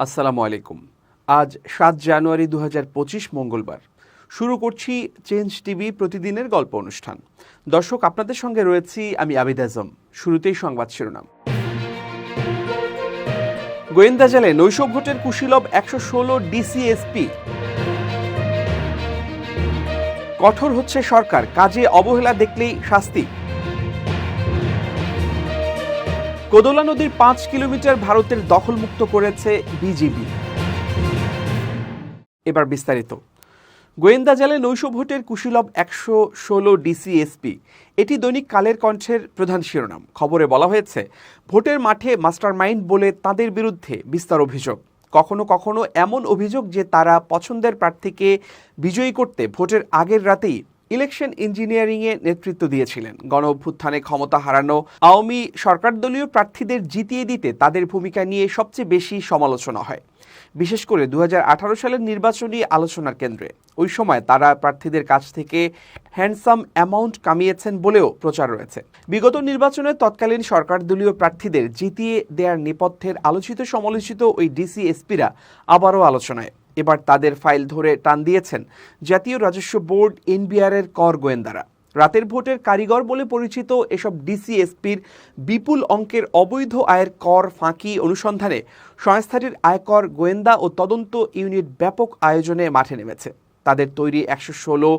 আসসালামু আলাইকুম। আজ ৭ জানুয়ারি ২০২৫ মঙ্গলবার। শুরু করছি চেঞ্জ টিভি প্রতিদিনের গল্প অনুষ্ঠান। দর্শক, আপনাদের সঙ্গে রয়েছি আমি আবিদ আজম। শুরুতেই সংবাদ শিরোনাম। গোয়েন্দা জালে নৈশ ভোটের কুশীলব ১১৬ ডিসিএসপি। কঠোর হচ্ছে সরকার, কাজে অবহেলা দেখলেই শাস্তি। কোদলা নদীর ৫ কিলোমিটার ভারতের দখলমুক্ত করেছে বিজিবি। এবার বিস্তারিত। গোয়েন্দা জালে নৈশ ভোটের কুশীলব ১১৬ ডিসিএসপি, এটি দৈনিক কালের কণ্ঠের প্রধান শিরোনাম। খবরে বলা হয়েছে, ভোটের মাঠে মাস্টারমাইন্ড বলে তাদের বিরুদ্ধে বিস্তার অভিযোগ। কখনো কখনো এমন অভিযোগ যে তারা পছন্দের প্রার্থীকে বিজয়ী করতে ভোটের আগের রাতেই ইলেকশন ইঞ্জিনিয়ারিংয়ে নেতৃত্ব দিয়েছিলেন। গণ অভ্যুত্থানে ক্ষমতা হারানো আওয়ামী সরকারদলীয় প্রার্থীদের জিতিয়ে দিতে তাদের ভূমিকা নিয়ে সবচেয়ে বেশি সমালোচনা হয়, বিশেষ করে ২০১৮ সালের নির্বাচনী আলোচনার কেন্দ্রে। ওই সময় তারা প্রার্থীদের কাছ থেকে হ্যান্ডসাম অ্যামাউন্ট কামিয়েছেন বলেও প্রচার রয়েছে। বিগত নির্বাচনে তৎকালীন সরকারদলীয় প্রার্থীদের জিতিয়ে দেওয়ার নেপথ্যের আলোচিত সমালোচিত ওই ডিসিএসপিরা আবারও আলোচনায়। এবার তাদের ফাইল ধরে টান দিয়েছেন জাতীয় রাজস্ব বোর্ড এনবিআরের কর গোয়েন্দারা। রাতের ভোটের কারিগর বলে পরিচিত এসব ডিসিএসপির বিপুল অঙ্কের অবৈধ আয়ের কর ফাঁকি অনুসন্ধানে সংস্থাটির আয়কর গোয়েন্দা ও তদন্ত ইউনিট ব্যাপক আয়োজনে মাঠে নেমেছে। তাদের তৈরি ১১৬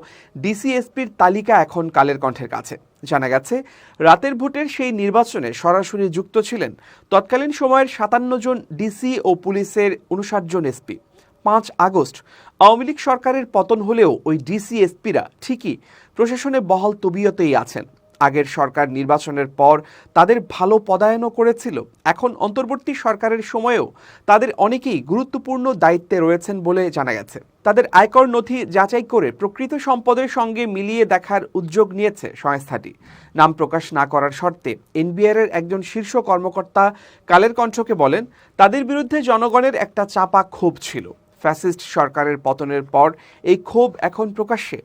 ডিসিএসপির তালিকা এখন কালের কণ্ঠের কাছে। জানা গেছে, রাতের ভোটের সেই নির্বাচনে সরাসরি যুক্ত ছিলেন তৎকালীন সময়ের ৫৭ জন ডিসি ও পুলিশের ৫৯ জন এসপি। ৫ আগস্ট আওয়ামী লীগ সরকারের পতন হলেও ওই ডিসিএসপিরা ঠিকই প্রশাসনে বহাল তবিয়তেই আছেন। আগের সরকার নির্বাচনের পর তাদের ভালো পদায়নও করেছিল। এখন অন্তর্বর্তী সরকারের সময়েও তাদের অনেকেই গুরুত্বপূর্ণ দায়িত্বে রয়েছেন বলে জানা গেছে। তাদের আয়কর নথি যাচাই করে প্রকৃত সম্পদের সঙ্গে মিলিয়ে দেখার উদ্যোগ নিয়েছে সংস্থাটি। নাম প্রকাশ না করার শর্তে এনবিআরের একজন শীর্ষ কর্মকর্তা কালের কণ্ঠকে বলেন, তাদের বিরুদ্ধে জনগণের একটা চাপা ক্ষোভ ছিল। ফ্যাসিস্ট সরকারের পতনের পর এই ক্ষোভ এখন প্রকাশ্যে।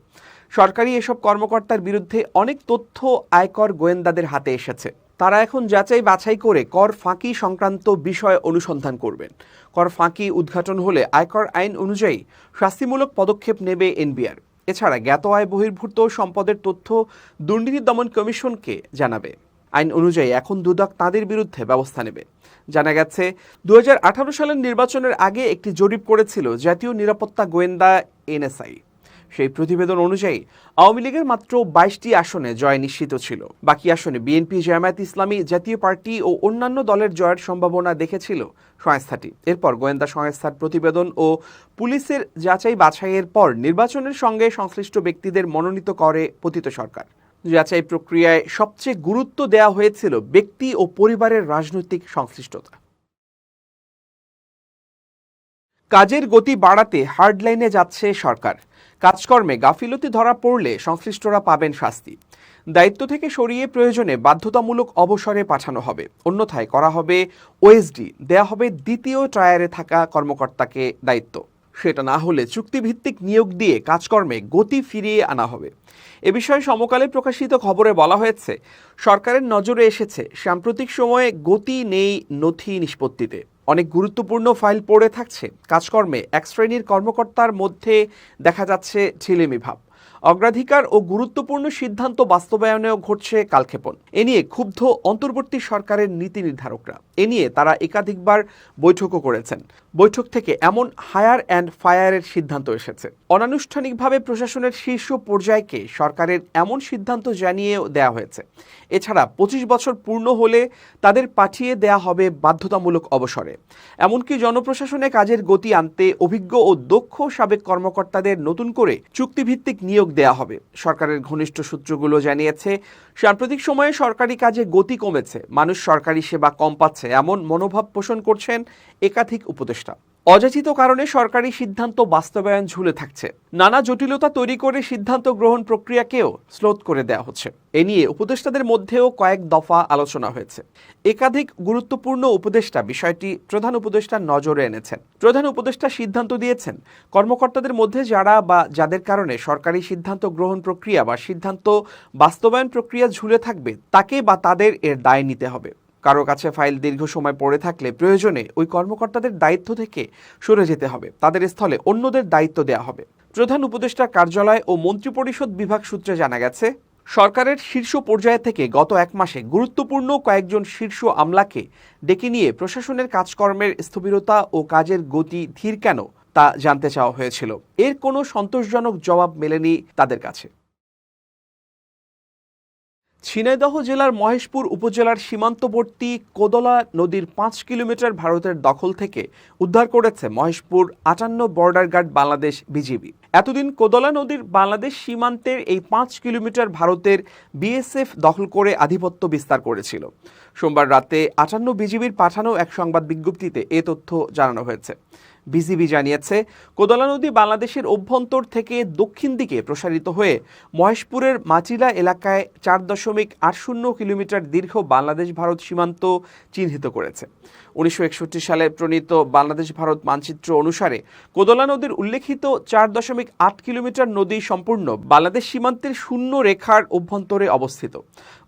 সরকারি এসব কর্মকর্তার বিরুদ্ধে অনেক তথ্য আয়কর গোয়েন্দাদের হাতে এসেছে। তারা এখন যাচাই বাছাই করে কর ফাঁকি সংক্রান্ত বিষয় অনুসন্ধান করবেন। কর ফাঁকি উদ্ঘাটন হলে আয়কর আইন অনুযায়ী শাস্তিমূলক পদক্ষেপ নেবে এনবিআর। এছাড়া জ্ঞাত আয় বহির্ভূত সম্পদের তথ্য দুর্নীতি দমন কমিশনকে জানাবে। আইন অনুযায়ী এখন দুদক তাদের বিরুদ্ধে ব্যবস্থা নেবে। জানা গেছে, ২০১৮ সালের নির্বাচনের আগে একটি জরিপ করেছিল জাতীয় নিরাপত্তা গোয়েন্দা এনএসআই। সেই প্রতিবেদন অনুযায়ী আওয়ামী লীগের মাত্র ২২টি আসনে জয় নিশ্চিত ছিল। বাকি আসনে বিএনপি, জামায়াত ইসলামী, জাতীয় পার্টি ও অন্যান্য দলের জয়ের সম্ভাবনা দেখেছিল সংস্থাটি। এরপর গোয়েন্দা সংস্থার প্রতিবেদন ও পুলিশের যাচাই বাছাইয়ের পর নির্বাচনের সঙ্গে সংশ্লিষ্ট ব্যক্তিদের মনোনীত করে পতিত সরকার। যাচাই প্রক্রিয়ায় সবচেয়ে গুরুত্ব দেওয়া হয়েছিল ব্যক্তি ও পরিবারের রাজনৈতিক সংশ্লিষ্টতা। কাজের গতি বাড়াতে হার্ডলাইনে যাচ্ছে সরকার। কাজকর্মে গাফিলতি ধরা পড়লে সংশ্লিষ্টরা পাবেন শাস্তি। দায়িত্ব থেকে সরিয়ে প্রয়োজনে বাধ্যতামূলক অবসরে পাঠানো হবে, অন্যথায় করা হবে ওএসডি, দেয়া হবে দ্বিতীয় ট্রায়ারে থাকা কর্মকর্তাকে দায়িত্ব। সেটা না হলে চুক্তিভিত্তিক নিয়োগ দিয়ে কাজকর্মে গতি ফিরিয়ে আনা হবে। এ বিষয়ে সমকালে প্রকাশিত খবরে বলা হয়েছে, সরকারের নজরে এসেছে সাম্প্রতিক সময়ে গতি নেই নথি নিষ্পত্তিতে। অনেক গুরুত্বপূর্ণ ফাইল পড়ে থাকছে। কাজকর্মে এক শ্রেণীর কর্মকর্তার মধ্যে দেখা যাচ্ছে ঢিলেমি ভাব। অগ্রাধিকার ও গুরুত্বপূর্ণ সিদ্ধান্ত বাস্তবায়নেও ঘটছে কালক্ষেপণ। এ নিয়ে ক্ষুব্ধ অন্তর্বর্তী সরকারের নীতি নির্ধারকরা। এ নিয়ে তারা একাধিকবার বৈঠকও করেছেন। বৈঠক থেকে এমন হায়ার অ্যান্ড ফায়ারের সিদ্ধান্ত এসেছে। অনানুষ্ঠানিকভাবে প্রশাসনের শীর্ষ পর্যায়কে সরকারের এমন সিদ্ধান্ত জানিয়েও দেওয়া হয়েছে। এছাড়া ২৫ বছর পূর্ণ হলে তাদের পাঠিয়ে দেয়া হবে বাধ্যতামূলক অবসরে। এমনকি জনপ্রশাসনে কাজের গতি আনতে অভিজ্ঞ ও দক্ষ সাবেক কর্মকর্তাদের নতুন করে চুক্তিভিত্তিক নিয়োগ দেয়া হবে। সরকারের ঘনিষ্ঠ সূত্রগুলো জানিয়েছে, সাম্প্রতিক সময়ে সরকারি কাজে গতি কমেছে, মানুষ সরকারি সেবা কম পাচ্ছে, এমন মনোভাব পোষণ করছেন একাধিক উপদেষ্টা। অযাচিত কারণে সরকারি সিদ্ধান্ত বাস্তবায়ন ঝুলে থাকছে। নানা জটিলতা তৈরি করে সিদ্ধান্ত গ্রহণ প্রক্রিয়াকেও স্লোথ করে দেওয়া হচ্ছে। এ নিয়ে উপদেষ্টাদের মধ্যেও কয়েক দফা আলোচনা হয়েছে। একাধিক গুরুত্বপূর্ণ উপদেষ্টা বিষয়টি প্রধান উপদেষ্টার নজরে এনেছেন। প্রধান উপদেষ্টা সিদ্ধান্ত দিয়েছেন, কর্মকর্তাদের মধ্যে যারা বা যাদের কারণে সরকারি সিদ্ধান্ত গ্রহণ প্রক্রিয়া বা সিদ্ধান্ত বাস্তবায়ন প্রক্রিয়া ঝুলে থাকবে, তাকে বা তাদের এর দায় নিতে হবে। কারো কাছে ফাইল দীর্ঘ সময় পড়ে থাকলে প্রয়োজনে ওই কর্মকর্তাদের দায়িত্ব থেকে সরে যেতে হবে, তাদের স্থলে অন্যদের দায়িত্ব দেওয়া হবে। প্রধান উপদেষ্টার কার্যালয় ও মন্ত্রিপরিষদ বিভাগ সূত্রে জানা গেছে, সরকারের শীর্ষ পর্যায়ে থেকে গত এক মাসে গুরুত্বপূর্ণ কয়েকজন শীর্ষ আমলাকে ডেকে নিয়ে প্রশাসনের কাজকর্মের স্থবিরতা ও কাজের গতি ধীর কেন তা জানতে চাওয়া হয়েছিল। এর কোনো সন্তোষজনক জবাব মেলেনি তাদের কাছে। ঝিনাইদহ জেলার মহেশপুর উপজেলার সীমান্তবর্তী কোদলা নদীর 5 কিলোমিটার ভারতের দখল থেকে উদ্ধার করেছে Maheshpur 58 border guard Bangladesh BGB. এতদিন কোদলা নদীর বাংলাদেশ সীমান্তের এই 5 কিলোমিটার ভারতের বিএসএফ দখল করে আধিপত্য বিস্তার করেছিল। সোমবার রাতে 58 বিজিবির পাঠানো এক সংবাদ বিজ্ঞপ্তিতে এ তথ্য জানানো হয়েছে। বিজিবি জানিয়েছে, কোদলা নদী বাংলাদেশের অভ্যন্তর থেকে দক্ষিণ দিকে প্রসারিত হয়ে মহেশপুরের মাচিলা এলাকায় 4.80 কিলোমিটার দীর্ঘ বাংলাদেশ ভারত সীমান্ত চিহ্নিত করেছে। 1961 সালে প্রণীত বাংলাদেশ ভারত মানচিত্র অনুসারে কোদলা নদীর উল্লেখিত 4.8 কিলোমিটার নদী সম্পূর্ণ বাংলাদেশ সীমান্তের শূন্য রেখার অভ্যন্তরে অবস্থিত।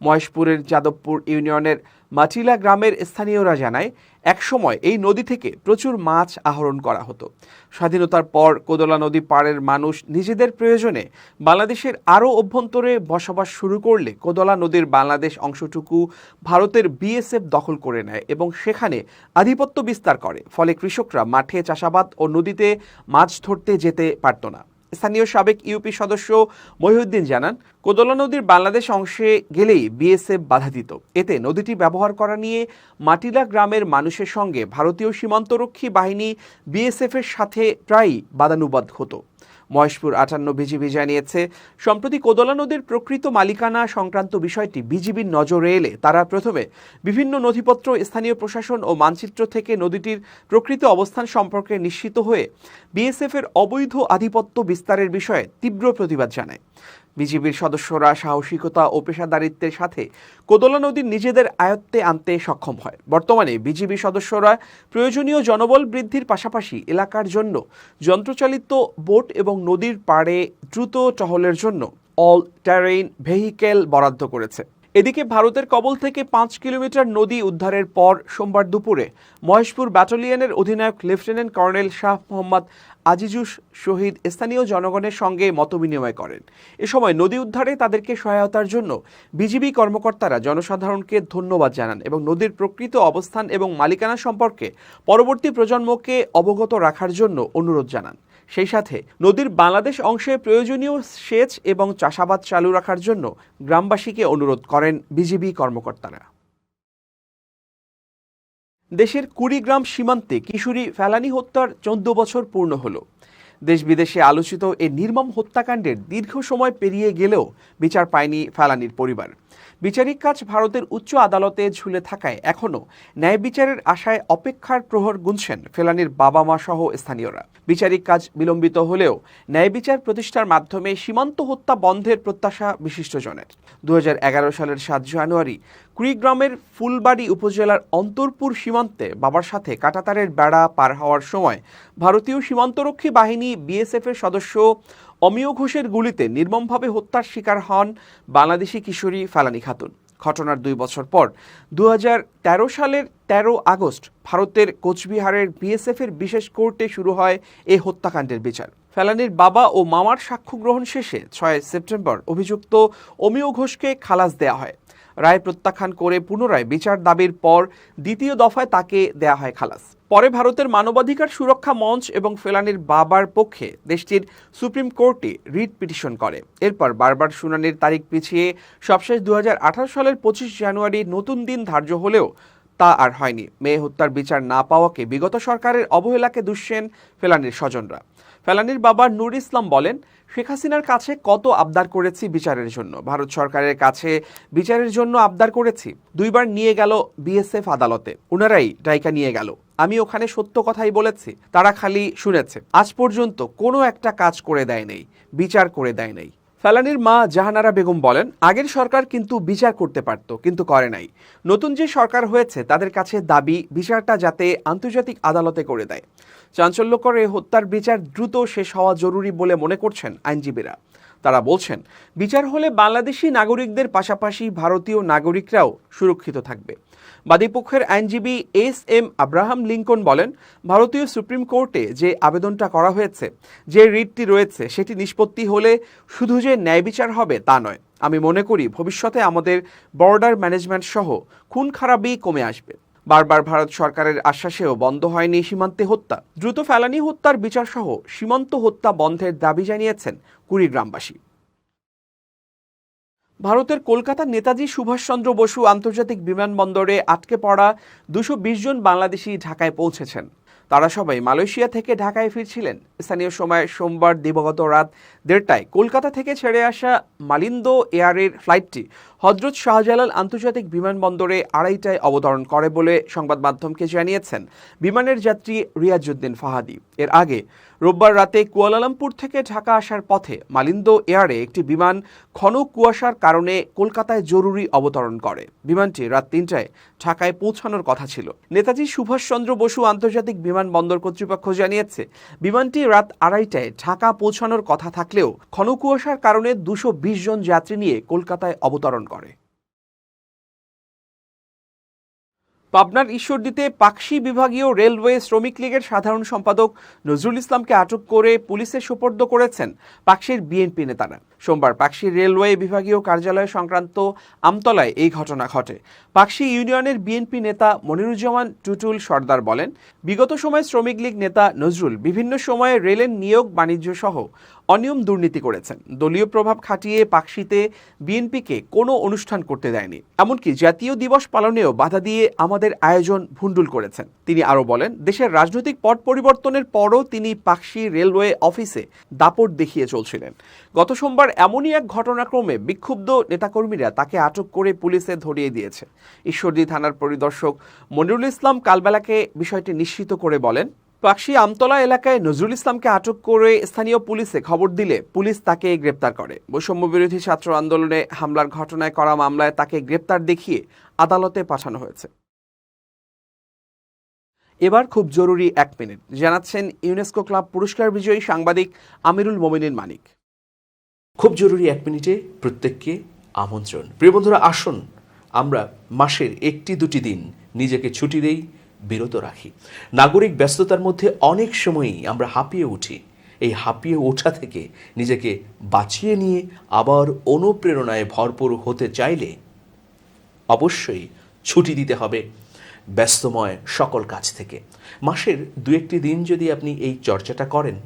মহেশপুরের যাদবপুর ইউনিয়নের মাচিলা গ্রামের স্থানীয়রা জানায়, একসময় এই নদী থেকে প্রচুর মাছ আহরণ করা হতো। স্বাধীনতার পর কোদলা নদী পাড়ের মানুষ নিজেদের প্রয়োজনে বাংলাদেশের আরও অভ্যন্তরে বসবাস শুরু করলে কোদলা নদীর বাংলাদেশ অংশটুকু ভারতের বিএসএফ দখল করে নেয় এবং সেখানে আধিপত্য বিস্তার করে। ফলে কৃষকরা মাঠে চাষাবাদ ও নদীতে মাছ ধরতে যেতে পারত না। স্থানীয় সাবেক ইউপি সদস্য মহিউদ্দিন জানান, কোদলা নদীর বাংলাদেশ অংশে গেলেই বিএসএফ বাধা দিত। এতে নদীটি ব্যবহার করা নিয়ে মাটিলা গ্রামের মানুষের সঙ্গে ভারতীয় সীমান্তরক্ষী বাহিনী বিএসএফের সাথে প্রায়ই বাদানুবাদ হতো। মহেশপুর 58 বিজিবি জানিয়েছে, সম্প্রতি কোদলা নদীর প্রকৃত মালিকানা সংক্রান্ত বিষয়টি বিজিবির নজরে এলে তারা প্রথমে বিভিন্ন নথিপত্র, স্থানীয় প্রশাসন ও মানচিত্র থেকে নদীটির প্রকৃত অবস্থান সম্পর্কে নিশ্চিত হয়ে বিএসএফের অবৈধ আধিপত্য বিস্তারের বিষয়ে তীব্র প্রতিবাদ জানায়। বিজিবির সদস্যরা সাহসিকতা ও পেশাদারিত্বের সাথে কোদলা নদীর নিজেদের আয়ত্তে আনতে সক্ষম হয়। বর্তমানে বিজিবি সদস্যরা প্রয়োজনীয় জনবল বৃদ্ধির পাশাপাশি এলাকার জন্য যন্ত্রচালিত বোট এবং নদীর পাড়ে দ্রুত টহলের জন্য অল টেরেইন ভেহিকেল বরাদ্দ করেছে। এদিকে ভারতের কবল থেকে 5 কিলোমিটার নদী উদ্ধারের পর সোমবার দুপুরে মহেশপুর ব্যাটালিয়নের অধিনায়ক লেফটেন্যান্ট কর্নেল শাহ মোহাম্মদ আজিজুস শহীদ স্থানীয় জনগণের সঙ্গে মতবিনিময় করেন। এ সময় নদী উদ্ধারে তাদেরকে সহায়তার জন্য বিজিবি কর্মকর্তারা জনসাধারণকে ধন্যবাদ জানান এবং নদীর প্রকৃত অবস্থান এবং মালিকানা সম্পর্কে পরবর্তী প্রজন্মকে অবগত রাখার জন্য অনুরোধ জানান। সেই সাথে নদীর বাংলাদেশ অংশে প্রয়োজনীয় সেচ এবং চাষাবাদ চালু রাখার জন্য গ্রামবাসীকে অনুরোধ করেন বিজিবি কর্মকর্তারা। দেশের কুড়িগ্রাম সীমান্তে কিশোরী ফেলানী হত্যার 14 বছর পূর্ণ হলো। দেশ বিদেশে আলোচিত এই নির্মম হত্যাকাণ্ডের দীর্ঘ সময় পেরিয়ে গেলেও বিচার পায়নি ফেলানীর পরিবার। বিচারিক কাজ ভারতের উচ্চ আদালতে ঝুলে থাকায় এখনও ন্যায় বিচারের আশায় অপেক্ষার প্রহর গুনছেন ফেলানীর বাবা মা সহ স্থানীয়রা। বিচারিক কাজ বিলম্বিত হলেও ন্যায় বিচার প্রতিষ্ঠার মাধ্যমে সীমান্ত হত্যা বন্ধের প্রত্যাশা বিশিষ্টজনের। 2011 সালের 7 জানুয়ারি কুড়িগ্রামের ফুলবাড়ী উপজেলার অন্তরপুর সীমান্তে বাবার সাথে কাঁটাতারের বেড়া পার হওয়ার সময় ভারতীয় সীমান্তরক্ষী বাহিনী বিএসএফের সদস্য অমিয় ঘোষের গুলিতে নির্মমভাবে হত্যার শিকার হন বাংলাদেশি কিশোরী ফেলানী খাতুন। ঘটনার 2 বছর পর 2013 সালের 13 আগস্ট ভারতের কোচবিহারের বিএসএফের বিশেষ কোর্টে শুরু হয় এই হত্যাকাণ্ডের বিচার। ফেলানীর বাবা ও মামার সাক্ষ্য গ্রহণ শেষে 6 সেপ্টেম্বর অভিযুক্ত অমিয় ঘোষকে খালাস দেওয়া হয়। রায় প্রত্যাখ্যান করে পুনরায় বিচার দাবির পর দ্বিতীয় দফায় তাকে দেয়া হয় খালাস। পরে ভারতের মানবাধিকার সুরক্ষা মঞ্চ এবং ফেলানীর বাবার পক্ষে দেশটির সুপ্রিম কোর্টে রিট পিটিশন করে। এরপর বারবার শুনানির তারিখ পিছিয়ে সবশেষ 2018 সালের 25 জানুয়ারি নতুন দিন ধার্য হলেও তা আর হয়নি। মেয়ে হত্যার বিচার না পাওয়াকে বিগত সরকারের অবহেলাকে দুষছেন ফেলানীর স্বজনরা। ফেলানীর বাবা নূর ইসলাম বলেন, শেখ হাসিনার কাছে কত আবদার করেছি বিচারের জন্য, ভারত সরকারের কাছে বিচারের জন্য আবদার করেছি। 2 বার নিয়ে গেল বিএসএফ আদালতে, ওনারাই ডাইকা নিয়ে গেল। আমি ওখানে সত্য কথাই বলেছি, তারা খালি শুনেছে। আজ পর্যন্ত কোনো একটা কাজ করে দেয় নাই, বিচার করে দেয় নাই। ফেলানীর মা জাহানারা বেগম বলেন, আগের সরকার কিন্তু বিচার করতে পারত, কিন্তু করে নাই। নতুন যে সরকার হয়েছে তাদের কাছে দাবি বিচারটা যাতে আন্তর্জাতিক আদালতে করে দেয়। চাঞ্চল্যকর এই হত্যার বিচার দ্রুত শেষ হওয়া জরুরি বলে মনে করছেন আইনজীবীরা। তারা বলছেন, বিচার হলে বাংলাদেশি নাগরিকদের পাশাপাশি ভারতীয় নাগরিকরাও সুরক্ষিত থাকবে। বাদীপক্ষের আইনজীবী এস.এম. আব্রাহাম লিঙ্কন বলেন, ভারতীয় সুপ্রিম কোর্টে যে আবেদনটা করা হয়েছে, যে রিটটি রয়েছে, সেটি নিষ্পত্তি হলে শুধু যে ন্যায় বিচার হবে তা নয়। আমি মনে করি ভবিষ্যতে আমাদের বর্ডার ম্যানেজমেন্ট সহ খুন খারাপি কমে আসবে। বারবার ভারত সরকারের আশ্বাসেও বন্ধ হয়নি সীমান্তে হত্যা। দ্রুত ফেলানি হত্যার বিচার সহ সীমান্ত হত্যা বন্ধের দাবি জানিয়েছেন কুড়িগ্রামবাসী। ভারতের কলকাতার নেতাজি সুভাষচন্দ্র বসু আন্তর্জাতিক বিমানবন্দরে আটকে পড়া 220 জন বাংলাদেশি ঢাকায় পৌঁছেছেন। তারা সবাই মালয়েশিয়া থেকে ঢাকায় ফিরছিলেন। স্থানীয় সময় সোমবার দিবাগত রাত 1:30টায় কলকাতা থেকে ছেড়ে আসা মালিন্দো এয়ারের ফ্লাইটটি হজরত শাহজালাল আন্তর্জাতিক বিমানবন্দরে 2:30টায় অবতরণ করে বলে সংবাদ মাধ্যমকে জানিয়েছেন বিমানের যাত্রী রিয়াজউদ্দিন ফাহাদি। এর আগে রোববার রাতে কুয়ালালামপুর থেকে ঢাকা আসার পথে মালিন্দো এয়ারে একটি বিমান ঘন কুয়াশার কারণে কলকাতায় জরুরি অবতরণ করে। বিমানটি রাত 3টায় ঢাকায় পৌঁছানোর কথা ছিল। নেতাজি সুভাষচন্দ্র বসু আন্তর্জাতিক বিমানবন্দর কর্তৃপক্ষ জানিয়েছে, বিমানটি রাত 2:30টায় ঢাকা পৌঁছানোর কথা থাকলেও ঘন কুয়াশার কারণে 220 জন যাত্রী নিয়ে কলকাতায় অবতরণ করে। পাবনার ঈশ্বরদীতে পাকশী বিভাগীয় রেলওয়ে শ্রমিক লীগের সাধারণ সম্পাদক নজরুল ইসলামকে আটক করে পুলিশের সোপর্দ করেছেন পাকশীর বিএনপি নেতারা। সোমবার পাকশী রেলওয়ে বিভাগীয় কার্যালয় সংক্রান্ত আমতলায় এই ঘটনা ঘটে। পাকশী ইউনিয়নের বিএনপি নেতা মনিরুজ্জামান টুটুল সর্দার বলেন, বিগত সময়ে শ্রমিক লীগ নেতা নজরুল বিভিন্ন সময়ে রেলের নিয়োগ বাণিজ্য সহ অনিয়ম দুর্নীতি করেছেন। দলীয় প্রভাব খাটিয়ে পাকশীতে বিএনপিকে কোনো অনুষ্ঠান করতে দেয়নি, এমনকি জাতীয় দিবস পালনেও বাধা দিয়ে আমাদের আয়োজন ভুন্ডুল করেছেন। তিনি আরও বলেন, দেশের রাজনৈতিক পট পরিবর্তনের পরও তিনি পাকশী রেলওয়ে অফিসে দাপট দেখিয়ে চলছিলেন। গত সোমবার এমনই এক ঘটনাক্রমে বিক্ষুব্ধ নেতাকর্মীরা তাকে আটক করে পুলিশে ধরিয়ে দিয়েছে। ঈশ্বরদী থানার পরিদর্শক মনিরুল ইসলাম কালবেলাকে বিষয়টি নিশ্চিত করে বলেন, পাকশী আমতলা এলাকায় নজরুল ইসলামকে আটক করে স্থানীয় পুলিশে খবর দিলে পুলিশ তাকে গ্রেপ্তার করে। বৈষম্য বিরোধী ছাত্র আন্দোলনে হামলার ঘটনায় করা মামলায় তাকে গ্রেপ্তার দেখিয়ে আদালতে পাঠানো হয়েছে। এবার খুব জরুরি 1 মিনিট জানাচ্ছেন ইউনেস্কো ক্লাব পুরস্কার বিজয়ী সাংবাদিক আমিরুল মোমিনিন মানিক। খুব জরুরি 1 মিনিটে প্রত্যেককে আমন্ত্রণ। প্রিয় বন্ধুরা, আসুন আমরা মাসের 1-2 দিন নিজেকে ছুটি দেই, বিরত রাখি। নাগরিক ব্যস্ততার মধ্যে অনেক সময়ই আমরা হাঁপিয়ে উঠি। এই হাঁপিয়ে ওঠা থেকে নিজেকে বাঁচিয়ে নিয়ে আবার অনুপ্রেরণায় ভরপুর হতে চাইলে অবশ্যই ছুটি দিতে হবে ব্যস্তময় সকল কাজ থেকে। মাসের 2-1 দিন যদি আপনি এই চর্চাটা করেন,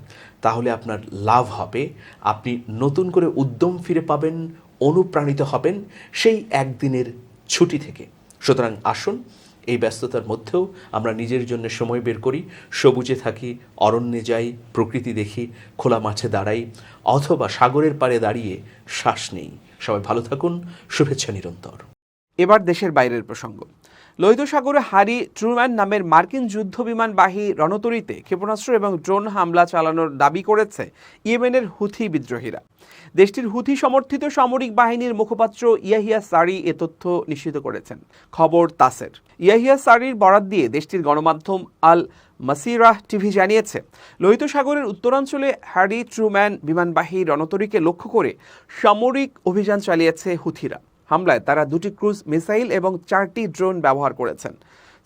তাহলে আপনার লাভ হবে। আপনি নতুন করে উদ্যম ফিরে পাবেন, অনুপ্রাণিত হবেন সেই একদিনের ছুটি থেকে। সুতরাং আসুন এই ব্যস্ততার মধ্যেও আমরা নিজের জন্য সময় বের করি, সবুজে থাকি, অরণ্যে যাই, প্রকৃতি দেখি, খোলা মাঠে দাঁড়াই, অথবা সাগরের পাড়ে দাঁড়িয়ে শ্বাস নেই। সবাই ভালো থাকুন, শুভেচ্ছা নিরন্তর। এবার দেশের বাইরের প্রসঙ্গ। লোহিত সাগরে হ্যারি ট্রুম্যান নামের মার্কিন যুদ্ধবিমানবাহী রণতরীতে ক্ষেপণাস্ত্র এবং ড্রোন হামলা চালানোর দাবি করেছে ইয়েমেনের হুথি বিদ্রোহীরা। দেশটির হুথি সমর্থিত সামরিক বাহিনীর মুখপাত্র ইয়াহিয়া সারি এ তথ্য নিশ্চিত করেছেন। খবর তাসের। ইয়াহিয়া সারির বরাত দিয়ে দেশটির গণমাধ্যম আল মাসিরাহ টিভি জানিয়েছে, লোহিত সাগরের উত্তরাঞ্চলে হ্যারি ট্রুম্যান বিমানবাহী রণতরীকে লক্ষ্য করে সামরিক অভিযান চালিয়েছে হুথিরা। হামলায় তারা 2টি ক্রুজ মিসাইল এবং 4টি ড্রোন ব্যবহার করেছেন।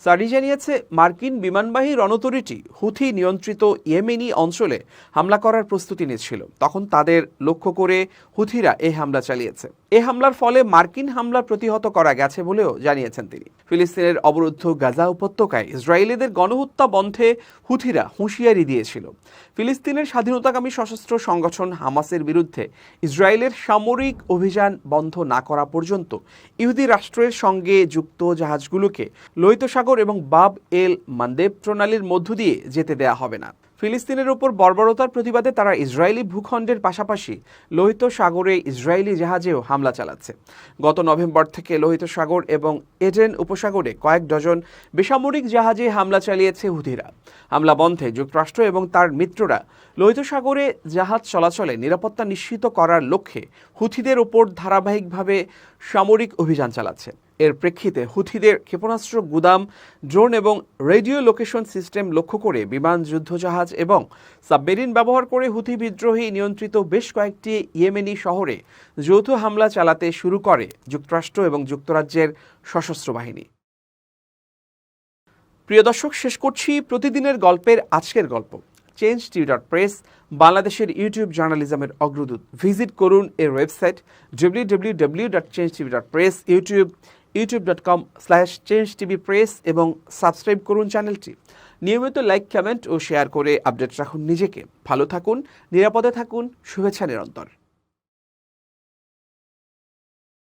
সারি জানিয়েছে, মার্কিন বিমানবাহী রণতরীটি হুথি নিয়ন্ত্রিত ইয়েমেনি অঞ্চলে হামলা করার প্রস্তুতি নিচ্ছিল। তখন তাদের লক্ষ্য করে হুথিরা এই হামলা চালিয়েছে। এই হামলার ফলে মার্কিন হামলা প্রতিহত করা গেছে বলেও জানিয়েছেন তিনি। ফিলিস্তিনের অবরুদ্ধ গাজা উপত্যকায় ইসরায়েলিদের গণহত্যা বন্ধে হুথিরা হুঁশিয়ারি দিয়েছিল। ফিলিস্তিনের স্বাধীনতাকামী সশস্ত্র সংগঠন হামাসের বিরুদ্ধে ইসরায়েলের সামরিক অভিযান বন্ধ না করা পর্যন্ত ইহুদি রাষ্ট্রের সঙ্গে যুক্ত জাহাজগুলোকে লোহিত সাগর এবং বাব এল মান্দেব প্রণালীর মধ্য দিয়ে যেতে দেয়া হবে না। ফিলিস্তিনের উপর বর্বরতার প্রতিবাদে তারা ইসরায়েলি ভূখণ্ডের পাশাপাশি লোহিত সাগরে ইসরায়েলি জাহাজেও হামলা চালাচ্ছে। গত নভেম্বর থেকে লোহিত সাগর এবং এডেন উপসাগরে কয়েক ডজন বেসামরিক জাহাজে হামলা চালিয়েছে হুথিরা। হামলা বন্ধে যুক্তরাষ্ট্র এবং তার মিত্ররা লোহিত সাগরে জাহাজ চলাচলে নিরাপত্তা নিশ্চিত করার লক্ষ্যে হুথিদের ওপর ধারাবাহিকভাবে সামরিক অভিযান চালাচ্ছে। এর প্রেক্ষিতে হুথিদের ক্ষেপণাস্ত্র গুদাম, ড্রোন এবং রেডিও লোকেশন সিস্টেম লক্ষ্য করে বিমান, যুদ্ধজাহাজ এবং সাবমেরিন ব্যবহার করে হুথি বিদ্রোহী নিয়ন্ত্রিত বেশ কয়েকটি ইয়েমেনি শহরে যৌথ হামলা চালাতে শুরু করে যুক্তরাষ্ট্র এবং যুক্তরাজ্যের সশস্ত্র বাহিনী। প্রিয় দর্শক, শেষ করছি প্রতিদিনের গল্পের আজকের গল্প। চেঞ্জ টিভি.প্রেস বাংলাদেশের ইউটিউব জার্নালিজমের অগ্রদূত। ভিজিট করুন এর ওয়েবসাইট www.changetv.press, youtube.com/changetvpress এবং সাবস্ক্রাইব করুন চ্যানেলটি। নিয়মিত লাইক, কমেন্ট ও শেয়ার করে আপডেট রাখুন নিজেকে। ভালো থাকুন, নিরাপদে থাকুন, শুভেচ্ছা নিরন্তর।